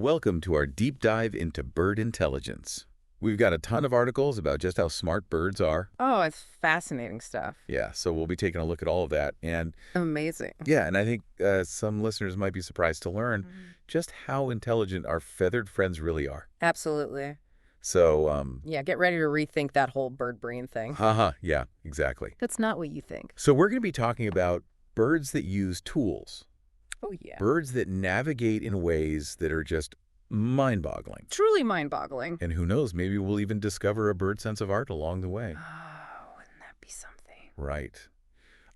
Welcome to our deep dive into bird intelligence. We've got a ton of articles about just how smart birds are. Oh, it's fascinating stuff. Yeah, so we'll be taking a look at all of that. And Amazing. yeah, and I think some listeners might be surprised to learn just how intelligent our feathered friends really are. Absolutely. So, Yeah, get ready to rethink that whole bird brain thing. yeah, exactly. That's not what you think. So we're going to be talking about birds that use tools. Oh, yeah. Birds that navigate in ways that are just mind-boggling. Truly mind-boggling. And who knows, maybe we'll even discover a bird sense of art along the way. Oh, wouldn't that be something? Right.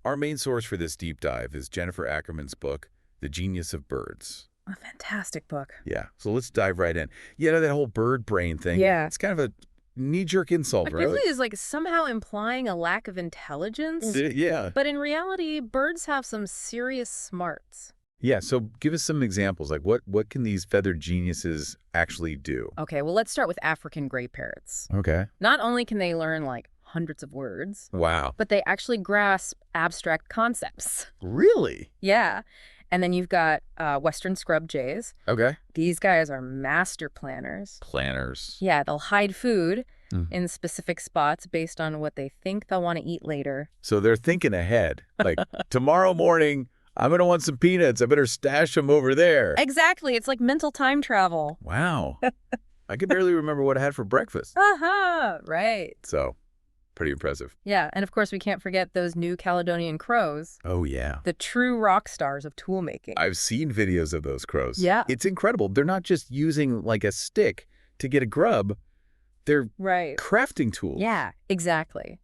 Our main source for this deep dive is Jennifer Ackerman's book, The Genius of Birds. A fantastic book. Yeah, so let's dive right in. You know, that whole bird brain thing. Yeah. It's kind of a knee-jerk insult, It right? really is like somehow implying a lack of intelligence. Yeah. But in reality, birds have some serious smarts. Yeah, so give us some examples. Like, what can these feathered geniuses actually do? Okay, well, let's start with African gray parrots. Okay. Not only can they learn like hundreds of words, Wow. but they actually grasp abstract concepts. Really? Yeah. And then you've got Western scrub jays. Okay. These guys are master planners. Planners. Yeah, they'll hide food in specific spots based on what they think they'll want to eat later. So they're thinking ahead. Like, tomorrow morning, I'm going to want some peanuts. I better stash them over there. Exactly. It's like mental time travel. Wow. I can barely remember what I had for breakfast. Aha, right. So, pretty impressive. Yeah, and of course we can't forget those New Caledonian crows, Oh, yeah. the true rock stars of tool making. I've seen videos of those crows. Yeah. It's incredible. They're not just using, like, a stick to get a grub. They're Right. crafting tools. Yeah, exactly.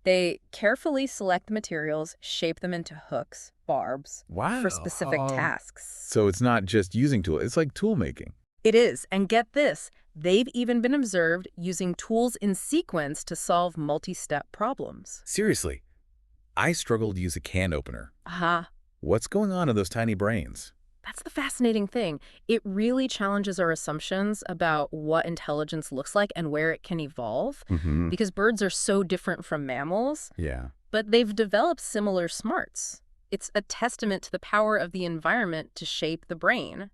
They carefully select materials, shape them into hooks, barbs, Wow. for specific tasks. So it's not just using tools. It's like tool making. It is, and get this, they've even been observed using tools in sequence to solve multi-step problems. Seriously, I struggle to use a can opener. Aha. What's going on in those tiny brains? That's the fascinating thing. It really challenges our assumptions about what intelligence looks like and where it can evolve, because birds are so different from mammals, Yeah. but they've developed similar smarts. It's a testament to the power of the environment to shape the brain.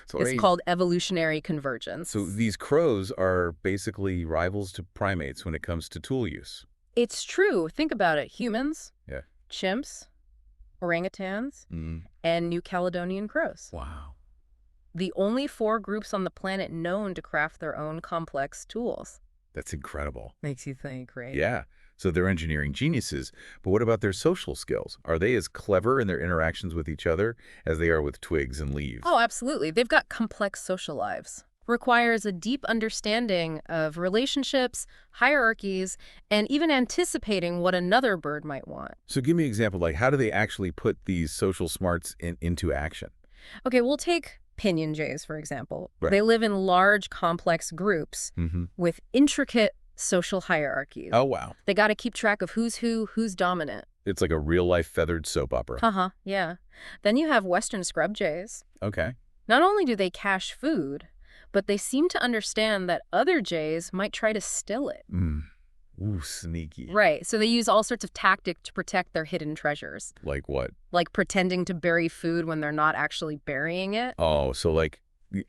So It's called evolutionary convergence. So these crows are basically rivals to primates when it comes to tool use. It's true. Think about it. Humans, Yeah. chimps, orangutans, and New Caledonian crows. Wow. The only 4 groups on the planet known to craft their own complex tools. That's incredible. Makes you think, right? Yeah. So they're engineering geniuses. But what about their social skills? Are they as clever in their interactions with each other as they are with twigs and leaves? Oh, absolutely. They've got complex social lives. Requires a deep understanding of relationships, hierarchies, and even anticipating what another bird might want. So give me an example. Like, how do they actually put these social smarts into action? Okay, we'll take pinion jays, for example. Right. They live in large, complex groups with intricate social hierarchies. Oh, wow. They got to keep track of who's who, who's dominant. It's like a real-life feathered soap opera. Uh-huh, yeah. Then you have Western scrub jays. Okay. Not only do they cache food, but they seem to understand that other jays might try to steal it. Ooh, sneaky. Right, so they use all sorts of tactics to protect their hidden treasures. Like what? Like pretending to bury food when they're not actually burying it. Oh, so like,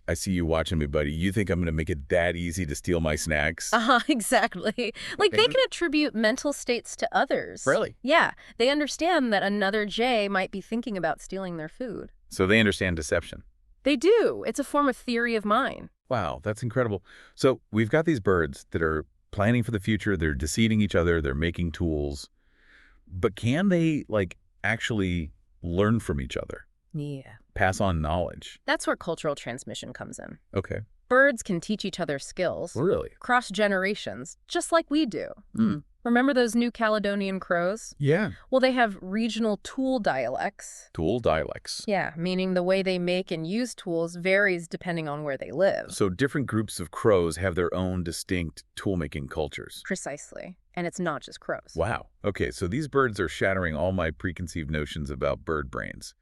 I see you watching me, buddy. You think I'm going to make it that easy to steal my snacks? Uh-huh, exactly. Like they can attribute mental states to others. Really? Yeah, they understand that another jay might be thinking about stealing their food. So they understand deception. They do. It's a form of theory of mind. Wow, that's incredible. So we've got these birds that are planning for the future. They're deceiving each other. They're making tools. But can they, like, actually learn from each other? Yeah. Pass on knowledge? That's where cultural transmission comes in. Okay. Birds can teach each other skills. Really? Cross generations, just like we do. Remember those New Caledonian crows? Yeah. Well, they have regional tool dialects. Tool dialects. Yeah, meaning the way they make and use tools varies depending on where they live. So different groups of crows have their own distinct tool-making cultures. Precisely. And it's not just crows. Wow. Okay, so these birds are shattering all my preconceived notions about bird brains.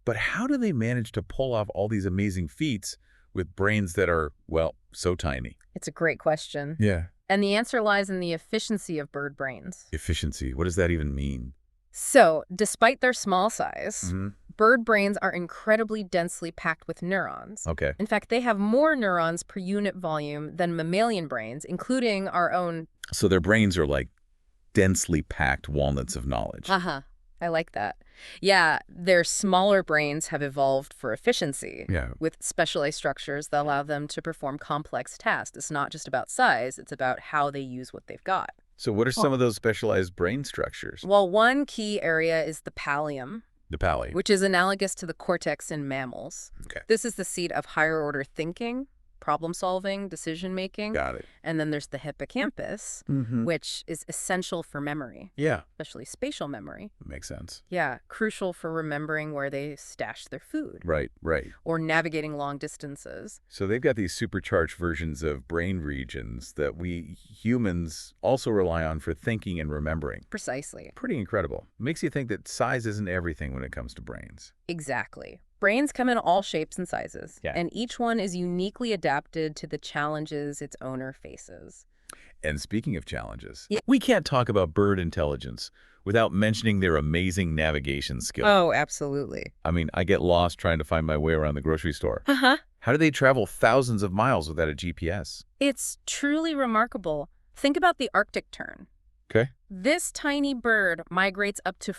But how do they manage to pull off all these amazing feats with brains that are, well, so tiny? It's a great question. Yeah. And the answer lies in the efficiency of bird brains. Efficiency. What does that even mean? So, despite their small size, Bird brains are incredibly densely packed with neurons. Okay. In fact, they have more neurons per unit volume than mammalian brains, including our own. So their brains are like densely packed walnuts of knowledge. Uh-huh. I like that. Yeah, their smaller brains have evolved for efficiency, Yeah. with specialized structures that allow them to perform complex tasks. It's not just about size, it's about how they use what they've got. So what are some of those specialized brain structures? Well, one key area is the pallium, The pally. which is analogous to the cortex in mammals. Okay. This is the seat of higher order thinking, problem solving, decision making. Got it. And then there's the hippocampus, Mm-hmm. which is essential for memory, Yeah. especially spatial memory. Makes sense. Yeah, crucial for remembering where they stashed their food Right, right. or navigating long distances. So they've got these supercharged versions of brain regions that we humans also rely on for thinking and remembering. Precisely. Pretty incredible. Makes you think that size isn't everything when it comes to brains. Exactly. Brains come in all shapes and sizes, Yeah. and each one is uniquely adapted to the challenges its owner faces. And speaking of challenges, Yeah. we can't talk about bird intelligence without mentioning their amazing navigation skill. Oh, absolutely. I mean, I get lost trying to find my way around the grocery store. Uh-huh. How do they travel thousands of miles without a GPS? It's truly remarkable. Think about the Arctic tern. Okay. This tiny bird migrates up to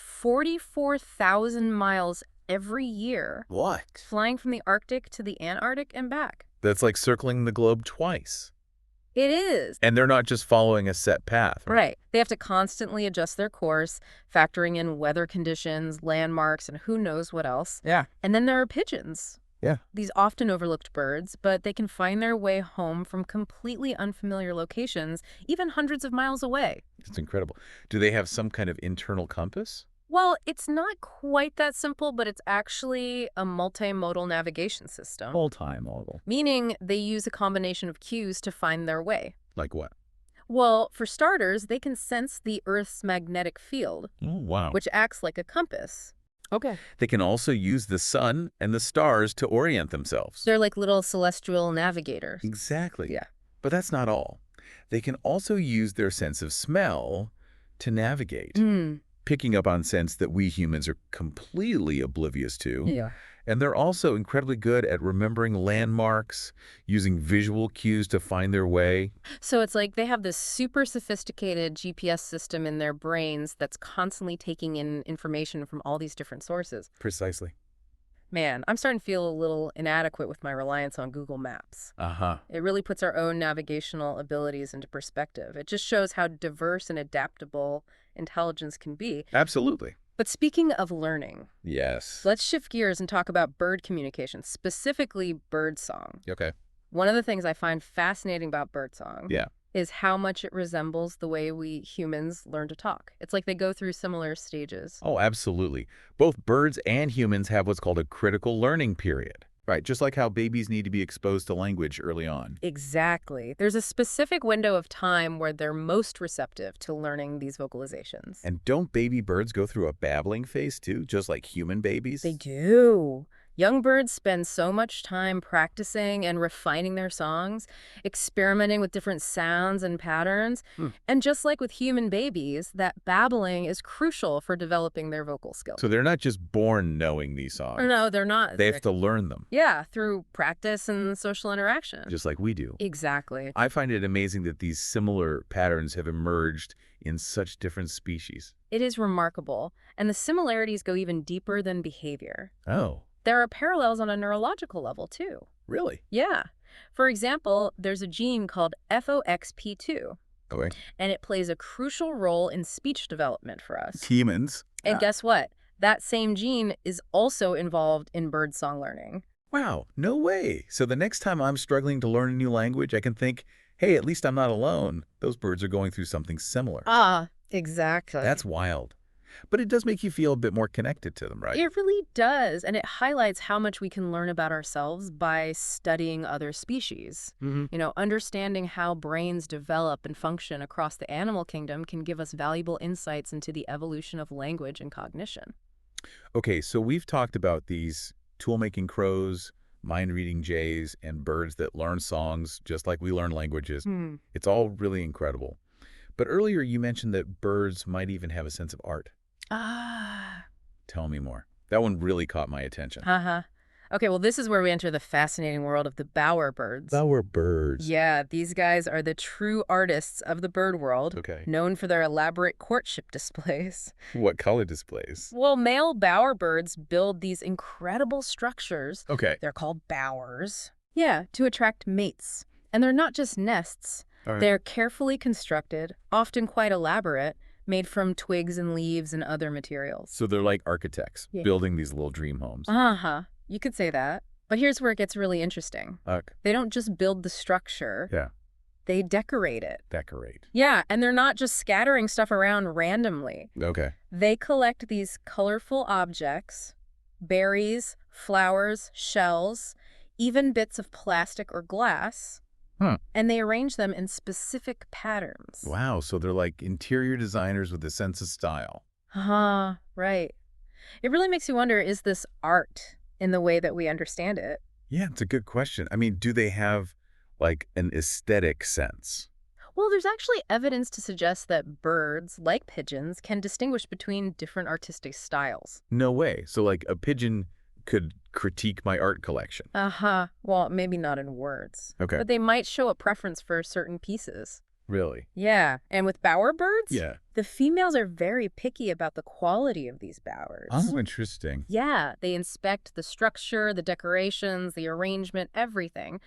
44,000 miles every year, What? flying from the Arctic to the Antarctic and back. That's like circling the globe twice. It is. And they're not just following a set path. Right. They have to constantly adjust their course, factoring in weather conditions, landmarks, and who knows what else. Yeah. And then there are pigeons. Yeah. These often overlooked birds, but they can find their way home from completely unfamiliar locations, even hundreds of miles away. It's incredible. Do they have some kind of internal compass? Well, it's not quite that simple, but it's actually a multimodal navigation system, Multimodal. meaning they use a combination of cues to find their way. Like what? Well, for starters, they can sense the Earth's magnetic field, Oh, wow. which acts like a compass. Okay. They can also use the sun and the stars to orient themselves. They're like little celestial navigators. Exactly. Yeah. But that's not all. They can also use their sense of smell to navigate, picking up on scents that we humans are completely oblivious to. Yeah. And they're also incredibly good at remembering landmarks, using visual cues to find their way. So it's like they have this super sophisticated GPS system in their brains that's constantly taking in information from all these different sources. Precisely. Man, I'm starting to feel a little inadequate with my reliance on Google Maps. Uh-huh. It really puts our own navigational abilities into perspective. It just shows how diverse and adaptable intelligence can be. Absolutely. But speaking of learning, Yes. let's shift gears and talk about bird communication, specifically birdsong. Okay. One of the things I find fascinating about birdsong Yeah. is how much it resembles the way we humans learn to talk. It's like they go through similar stages. Oh, absolutely. Both birds and humans have what's called a critical learning period. Right, just like how babies need to be exposed to language early on. Exactly. There's a specific window of time where they're most receptive to learning these vocalizations. And don't baby birds go through a babbling phase too, just like human babies? They do. Young birds spend so much time practicing and refining their songs, experimenting with different sounds and patterns. And just like with human babies, that babbling is crucial for developing their vocal skills. So they're not just born knowing these songs. Or no, they're not. They have to learn them, Yeah, through practice and social interaction. just like we do. Exactly. I find it amazing that these similar patterns have emerged in such different species. It is remarkable. And the similarities go even deeper than behavior. Oh, There are parallels on a neurological level, too. really? Yeah. For example, there's a gene called FOXP2, Okay. and it plays a crucial role in speech development for us. Humans. And guess what? That same gene is also involved in birdsong learning. Wow, no way. So the next time I'm struggling to learn a new language, I can think, hey, at least I'm not alone. Those birds are going through something similar. Ah, exactly. That's wild. But it does make you feel a bit more connected to them, right? It really does, and it highlights how much we can learn about ourselves by studying other species. Mm-hmm. You know, understanding how brains develop and function across the animal kingdom can give us valuable insights into the evolution of language and cognition. Okay, so we've talked about these tool-making crows, mind-reading jays, and birds that learn songs just like we learn languages. It's all really incredible. But earlier you mentioned that birds might even have a sense of art. Ah. Tell me more. That one really caught my attention. Uh-huh. Okay, well, this is where we enter the fascinating world of the bowerbirds. Bowerbirds. Yeah, these guys are the true artists of the bird world, Okay. known for their elaborate courtship displays. What color displays? Well, male bowerbirds build these incredible structures. Okay. They're called bowers. Yeah, to attract mates. And they're not just nests. All right. They're carefully constructed, often quite elaborate, made from twigs and leaves and other materials. So they're like architects, Yeah. building these little dream homes. Uh-huh. You could say that. But here's where it gets really interesting. Okay. They don't just build the structure. Yeah. They decorate it. Decorate. Yeah, and they're not just scattering stuff around randomly. Okay. They collect these colorful objects, berries, flowers, shells, even bits of plastic or glass, and they arrange them in specific patterns. Wow. So they're like interior designers with a sense of style. Right. It really makes you wonder, is this art in the way that we understand it? Yeah, it's a good question. I mean, do they have like an aesthetic sense? Well, there's actually evidence to suggest that birds, like pigeons, can distinguish between different artistic styles. No way. So like a pigeon could critique my art collection. Well, maybe not in words. Okay. But they might show a preference for certain pieces. Really? Yeah. And with bowerbirds, Yeah. the females are very picky about the quality of these bowers. Oh, interesting. Yeah. They inspect the structure, the decorations, the arrangement, everything.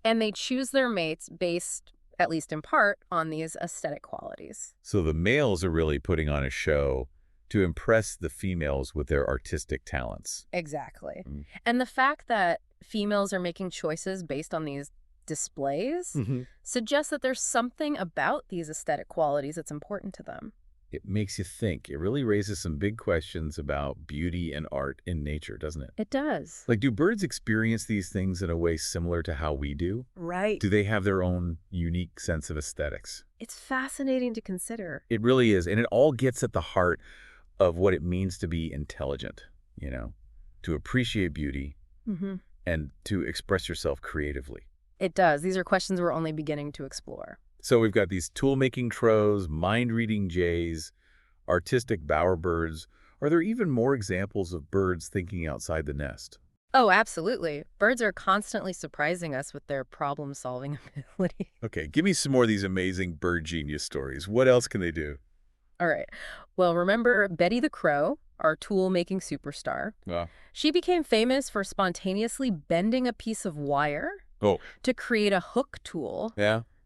And they choose their mates based, at least in part, on these aesthetic qualities. So the males are really putting on a show to impress the females with their artistic talents. Exactly. And the fact that females are making choices based on these displays suggests that there's something about these aesthetic qualities that's important to them. It makes you think. It really raises some big questions about beauty and art in nature, doesn't it? It does. Like, do birds experience these things in a way similar to how we do? Right. Do they have their own unique sense of aesthetics? It's fascinating to consider. It really is. And it all gets at the heart of what it means to be intelligent, to appreciate beauty and to express yourself creatively. It does. These are questions we're only beginning to explore. So we've got these tool-making crows, mind-reading jays, artistic bowerbirds. Are there even more examples of birds thinking outside the nest? Oh, absolutely. Birds are constantly surprising us with their problem-solving ability. Okay, give me some more of these amazing bird genius stories. What else can they do? All right. Well, remember Betty the Crow, our tool-making superstar? She became famous for spontaneously bending a piece of wire to create a hook tool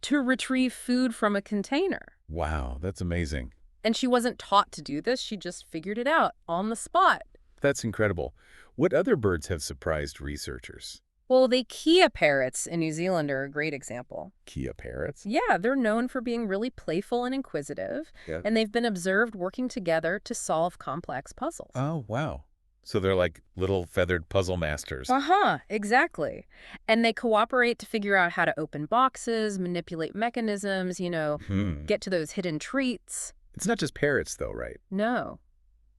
to retrieve food from a container. Wow, that's amazing. And she wasn't taught to do this. She just figured it out on the spot. That's incredible. What other birds have surprised researchers? Well, the Kia parrots in New Zealand are a great example. Kia parrots? Yeah, they're known for being really playful and inquisitive, and they've been observed working together to solve complex puzzles. Oh, wow. So they're like little feathered puzzle masters. Exactly. And they cooperate to figure out how to open boxes, manipulate mechanisms, get to those hidden treats. It's not just parrots, though, right? No.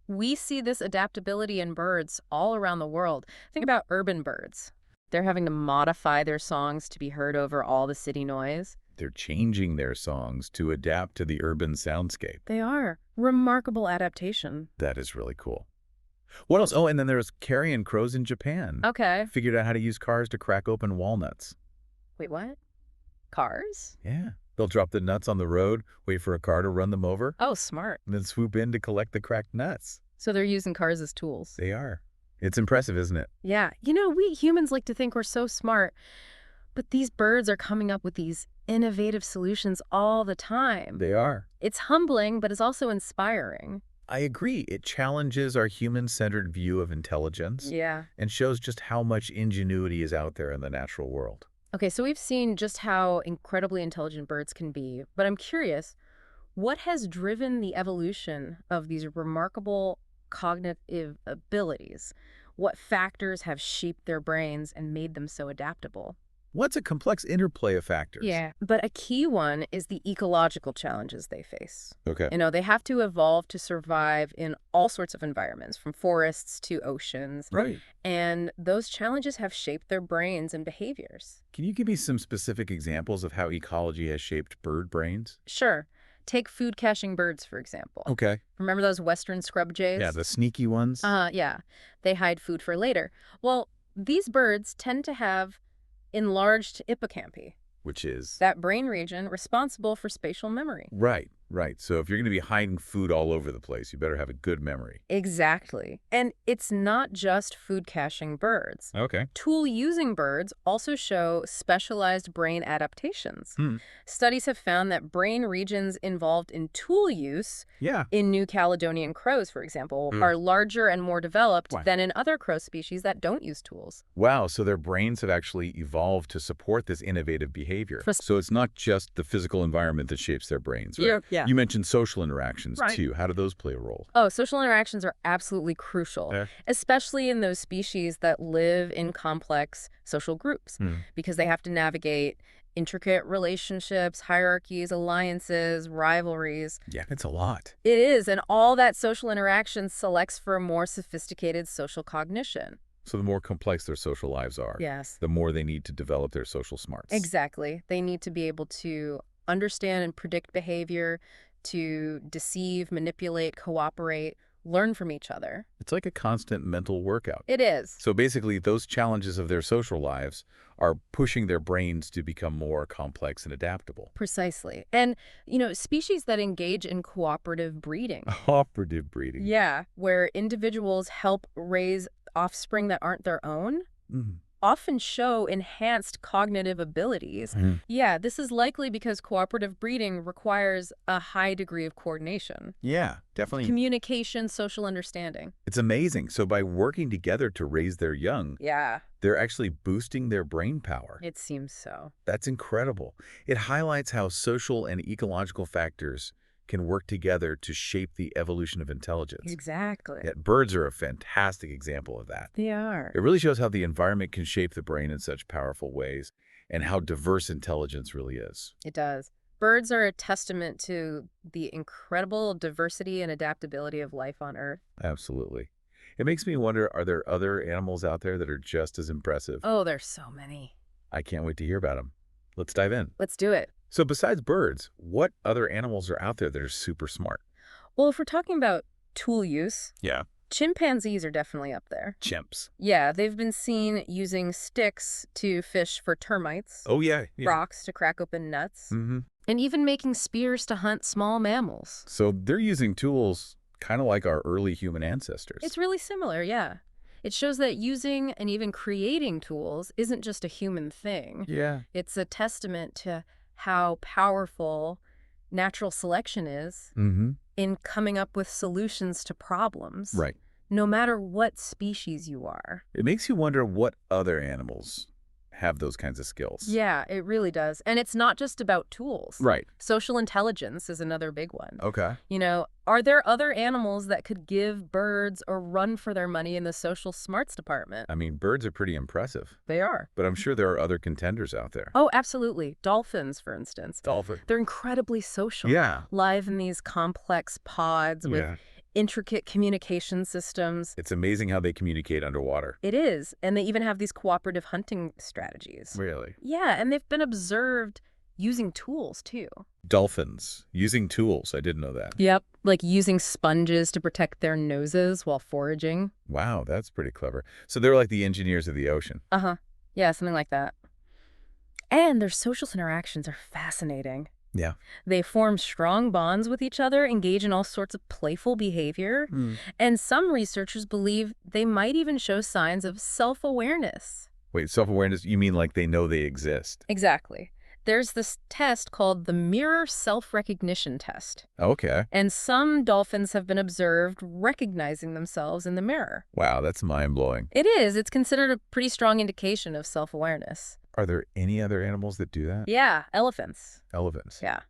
We see this adaptability in birds all around the world. Think about urban birds. They're having to modify their songs to be heard over all the city noise. They're changing their songs to adapt to the urban soundscape. They are. Remarkable adaptation. That is really cool. What else? Oh, and then there's carrion crows in Japan. Okay. Figured out how to use cars to crack open walnuts. Wait, what? Cars? Yeah. They'll drop the nuts on the road, wait for a car to run them over, Oh, smart. and then swoop in to collect the cracked nuts. So they're using cars as tools. They are. It's impressive, isn't it? Yeah. We humans like to think we're so smart, but these birds are coming up with these innovative solutions all the time. They are. It's humbling, but it's also inspiring. I agree. It challenges our human-centered view of intelligence and shows just how much ingenuity is out there in the natural world. Okay, so we've seen just how incredibly intelligent birds can be, but I'm curious, what has driven the evolution of these remarkable cognitive abilities? What factors have shaped their brains and made them so adaptable? What's a complex interplay of factors? Yeah, but a key one is the ecological challenges they face. Okay. They have to evolve to survive in all sorts of environments, from forests to oceans. Right. And those challenges have shaped their brains and behaviors. Can you give me some specific examples of how ecology has shaped bird brains? Sure. Take food-caching birds, for example. Okay. Remember those western scrub Yeah, jays? the sneaky ones. Yeah. They hide food for later. Well, these birds tend to have enlarged hippocampi, Which is... that brain region responsible for spatial memory. Right, right. So if you're going to be hiding food all over the place, you better have a good memory. Exactly. And it's not just food-caching birds. Okay. Tool-using birds also show specialized brain adaptations. Hmm. Studies have found that brain regions involved in tool use Yeah. in New Caledonian crows, for example, Mm. are larger and more developed Wow. than in other crow species that don't use tools. Wow, so their brains have actually evolved to support this innovative behavior. For- So it's not just the physical environment that shapes their brains, right? Yeah. You mentioned social interactions, Right. too. How do those play a role? Oh, social interactions are absolutely crucial, Yeah. especially in those species that live in complex social groups, Hmm. because they have to navigate intricate relationships, hierarchies, alliances, rivalries. Yeah, it's a lot. It is, and all that social interaction selects for a more sophisticated social cognition. So the more complex their social lives are, Yes. the more they need to develop their social smarts. Exactly. They need to be able to understand and predict behavior, to deceive, manipulate, cooperate, learn from each other. It's like a constant mental workout. It is. So basically, those challenges of their social lives are pushing their brains to become more complex and adaptable. Precisely. And, species that engage in cooperative breeding. Cooperative breeding. Yeah, where individuals help raise offspring that aren't their own, Mhm. often show enhanced cognitive abilities. Mhm. Yeah, this is likely because cooperative breeding requires a high degree of coordination, Yeah, definitely. communication, social understanding. It's amazing. So by working together to raise their young, Yeah, they're actually boosting their brain power. it seems so. That's incredible. It highlights how social and ecological factors can work together to shape the evolution of intelligence. Exactly. Yet birds are a fantastic example of that. They are. It really shows how the environment can shape the brain in such powerful ways and how diverse intelligence really is. It does. Birds are a testament to the incredible diversity and adaptability of life on Earth. Absolutely. It makes me wonder, are there other animals out there that are just as impressive? Oh, there's so many. I can't wait to hear about them. Let's dive in. Let's do it. So besides birds, what other animals are out there that are super smart? Well, if we're talking about tool use, Yeah. chimpanzees are definitely up there. Chimps. Yeah, they've been seen using sticks to fish for termites, Oh, yeah. rocks to crack open nuts, Mm-hmm. and even making spears to hunt small mammals. So they're using tools kind of like our early human ancestors. It's really similar, yeah. It shows that using and even creating tools isn't just a human thing. Yeah. It's a testament to how powerful natural selection is Mm-hmm. in coming up with solutions to problems, Right. no matter what species you are. It makes you wonder what other animals have those kinds of skills. Yeah, it really does. And it's not just about tools. Right. Social intelligence is another big one. Okay. Are there other animals that could give birds a run for their money in the social smarts department? I mean, birds are pretty impressive, They are. but I'm sure there are other contenders out there. Oh, absolutely. Dolphins, for instance. Dolphin. They're incredibly social. Yeah. Live in these complex pods with Yeah. intricate communication systems. It's amazing how they communicate underwater. It is. And they even have these cooperative hunting strategies. Really? Yeah, and they've been observed using tools, too. Dolphins using tools. I didn't know that. Yep. Like using sponges to protect their noses while foraging. Wow, that's pretty clever. So they're like the engineers of the ocean. Uh-huh. Yeah, something like that. And their social interactions are fascinating. Yeah. They form strong bonds with each other, engage in all sorts of playful behavior, and some researchers believe they might even show signs of self-awareness. Wait, self-awareness, you mean like they know they exist? Exactly. There's this test called the mirror self-recognition test, Okay. and some dolphins have been observed recognizing themselves in the mirror. Wow, that's mind-blowing. It is. It's considered a pretty strong indication of self-awareness. Are there any other animals that do that? Yeah, elephants. Elephants. Yeah.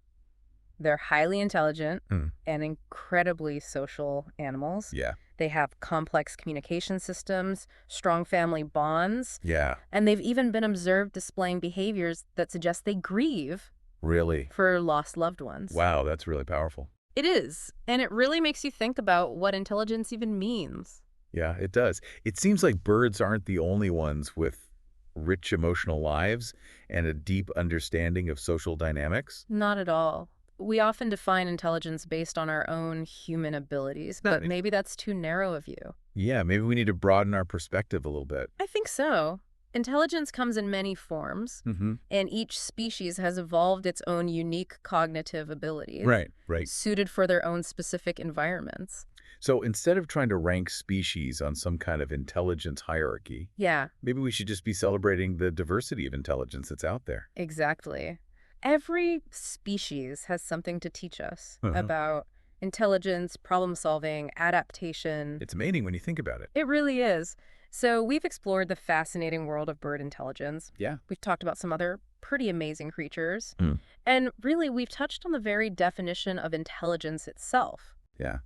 They're highly intelligent Mm. and incredibly social animals. Yeah. They have complex communication systems, strong family bonds, Yeah. and they've even been observed displaying behaviors that suggest they grieve Really? for lost loved ones. Wow, that's really powerful. It is, and it really makes you think about what intelligence even means. Yeah, it does. It seems like birds aren't the only ones with rich emotional lives and a deep understanding of social dynamics. Not at all. we often define intelligence based on our own human abilities, but maybe that's too narrow a view. Yeah, maybe we need to broaden our perspective a little bit. I think so. Intelligence comes in many forms, and each species has evolved its own unique cognitive abilities, Right. suited for their own specific environments. So instead of trying to rank species on some kind of intelligence hierarchy, Yeah, maybe we should just be celebrating the diversity of intelligence that's out there. exactly. Every species has something to teach us Uh-huh. about intelligence, problem solving, adaptation. It's amazing when you think about it. It really is. So we've explored the fascinating world of bird intelligence. Yeah. We've talked about some other pretty amazing creatures. Mm. And really, we've touched on the very definition of intelligence itself. Yeah.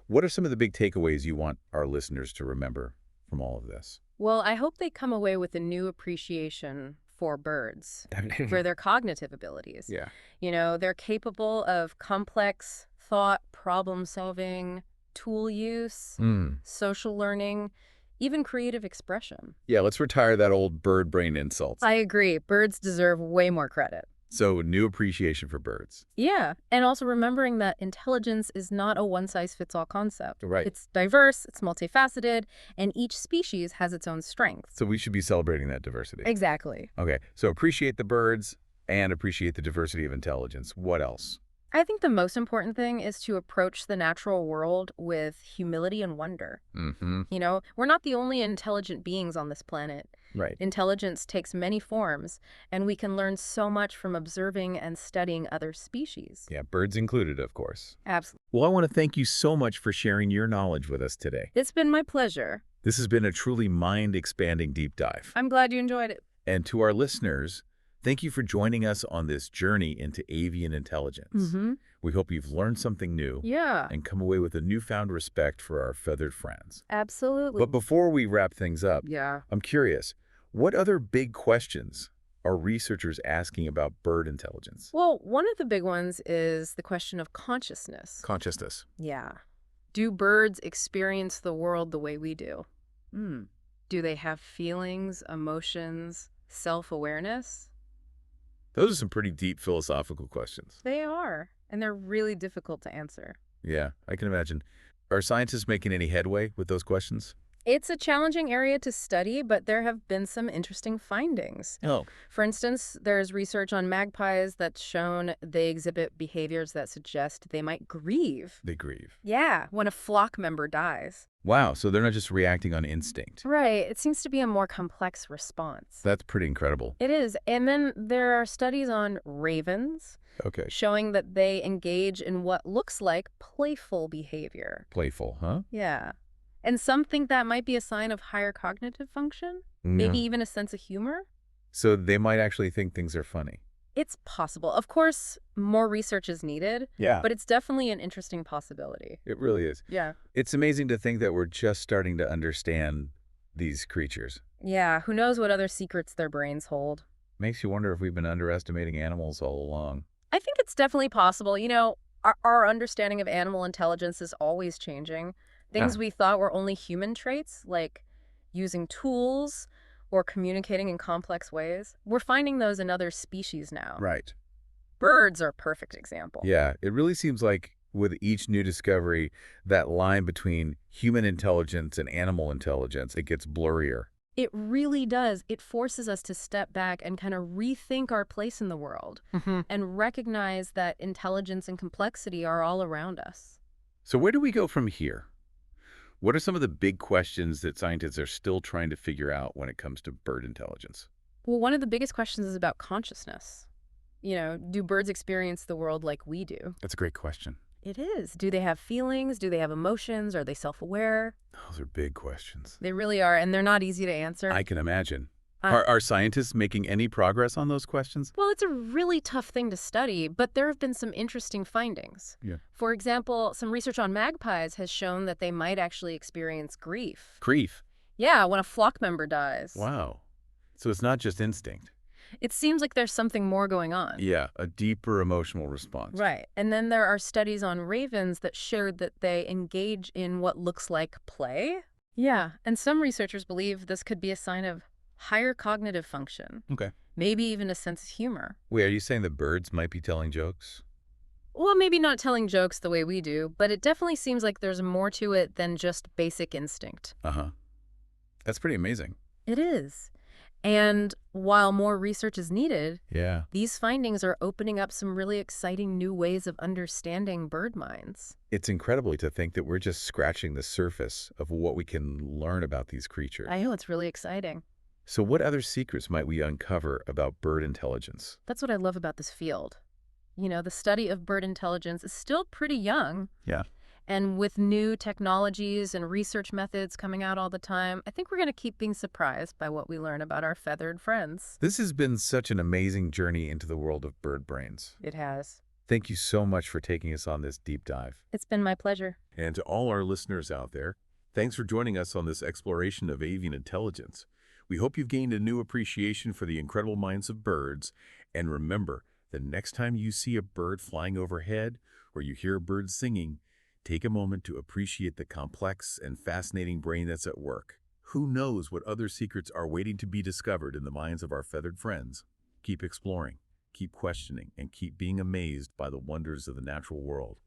What are some of the big takeaways you want our listeners to remember from all of this? Well, I hope they come away with a new appreciation for birds, for their cognitive abilities. Yeah. You know, they're capable of complex thought, problem solving, tool use, social learning, even creative expression. Yeah, let's retire that old bird brain insult. I agree. Birds deserve way more credit. So, new appreciation for birds. Yeah, and also remembering that intelligence is not a one-size-fits-all concept. Right. It's diverse, it's multifaceted, and each species has its own strengths. So we should be celebrating that diversity. Exactly. Okay, so appreciate the birds and appreciate the diversity of intelligence. What else? I think the most important thing is to approach the natural world with humility and wonder. You know, we're not the only intelligent beings on this planet. Right. Intelligence takes many forms, and we can learn so much from observing and studying other species. Yeah, birds included, of course. Absolutely. Well, I want to thank you so much for sharing your knowledge with us today. It's been my pleasure. This has been a truly mind-expanding deep dive. I'm glad you enjoyed it. And to our listeners, thank you for joining us on this journey into avian intelligence. We hope you've learned something new Yeah, and come away with a newfound respect for our feathered friends. absolutely. But before we wrap things up, Yeah. I'm curious, what other big questions are researchers asking about bird intelligence? Well, one of the big ones is the question of consciousness. Consciousness. Yeah. Do birds experience the world the way we do? Do they have feelings, emotions, self-awareness? Those are some pretty deep philosophical questions. They are, and they're really difficult to answer. Yeah, I can imagine. Are scientists making any headway with those questions? It's a challenging area to study, but there have been some interesting findings. Oh. For instance, there's research on magpies that's shown they exhibit behaviors that suggest they might grieve. They grieve. Yeah, when a flock member dies. Wow, so they're not just reacting on instinct. Right, it seems to be a more complex response. That's pretty incredible. It is. And then there are studies on ravens Okay. showing that they engage in what looks like playful behavior. Playful, huh? Yeah. And some think that might be a sign of higher cognitive function, maybe even a sense of humor. So they might actually think things are funny. It's possible. Of course, more research is needed, Yeah. but it's definitely an interesting possibility. It really is. Yeah. It's amazing to think that we're just starting to understand these creatures. Yeah, who knows what other secrets their brains hold. Makes you wonder if we've been underestimating animals all along. I think it's definitely possible. You know, our understanding of animal intelligence is always changing. Things we thought were only human traits, like using tools or communicating in complex ways, we're finding those in other species now. Right. Birds are a perfect example. Yeah, it really seems like with each new discovery, that line between human intelligence and animal intelligence, it gets blurrier. It really does. It forces us to step back and kind of rethink our place in the world and recognize that intelligence and complexity are all around us. So where do we go from here? What are some of the big questions that scientists are still trying to figure out when it comes to bird intelligence? Well, one of the biggest questions is about consciousness. You know, do birds experience the world like we do? That's a great question. It is. Do they have feelings? Do they have emotions? Are they self-aware? Those are big questions. They really are, and they're not easy to answer. I can imagine. Are scientists making any progress on those questions? Well, it's a really tough thing to study, but there have been some interesting findings. Yeah. For example, some research on magpies has shown that they might actually experience grief. Grief. Yeah, when a flock member dies. Wow. So it's not just instinct. It seems like there's something more going on. Yeah, a deeper emotional response. Right. And then there are studies on ravens that showed that they engage in what looks like play. Yeah. And some researchers believe this could be a sign of higher cognitive function. Okay. Maybe even a sense of humor. Wait, are you saying the birds might be telling jokes? Well, maybe not telling jokes the way we do, but it definitely seems like there's more to it than just basic instinct. Uh-huh. That's pretty amazing. It is. And while more research is needed, Yeah. these findings are opening up some really exciting new ways of understanding bird minds. It's incredible to think that we're just scratching the surface of what we can learn about these creatures. I know it's really exciting. So what other secrets might we uncover about bird intelligence? That's what I love about this field. The study of bird intelligence is still pretty young, Yeah. and with new technologies and research methods coming out all the time, I think we're going to keep being surprised by what we learn about our feathered friends. This has been such an amazing journey into the world of bird brains. It has. Thank you so much for taking us on this deep dive. It's been my pleasure. And to all our listeners out there, thanks for joining us on this exploration of avian intelligence. We hope you've gained a new appreciation for the incredible minds of birds. And remember, the next time you see a bird flying overhead or you hear a bird singing, take a moment to appreciate the complex and fascinating brain that's at work. Who knows what other secrets are waiting to be discovered in the minds of our feathered friends? Keep exploring, keep questioning, and keep being amazed by the wonders of the natural world.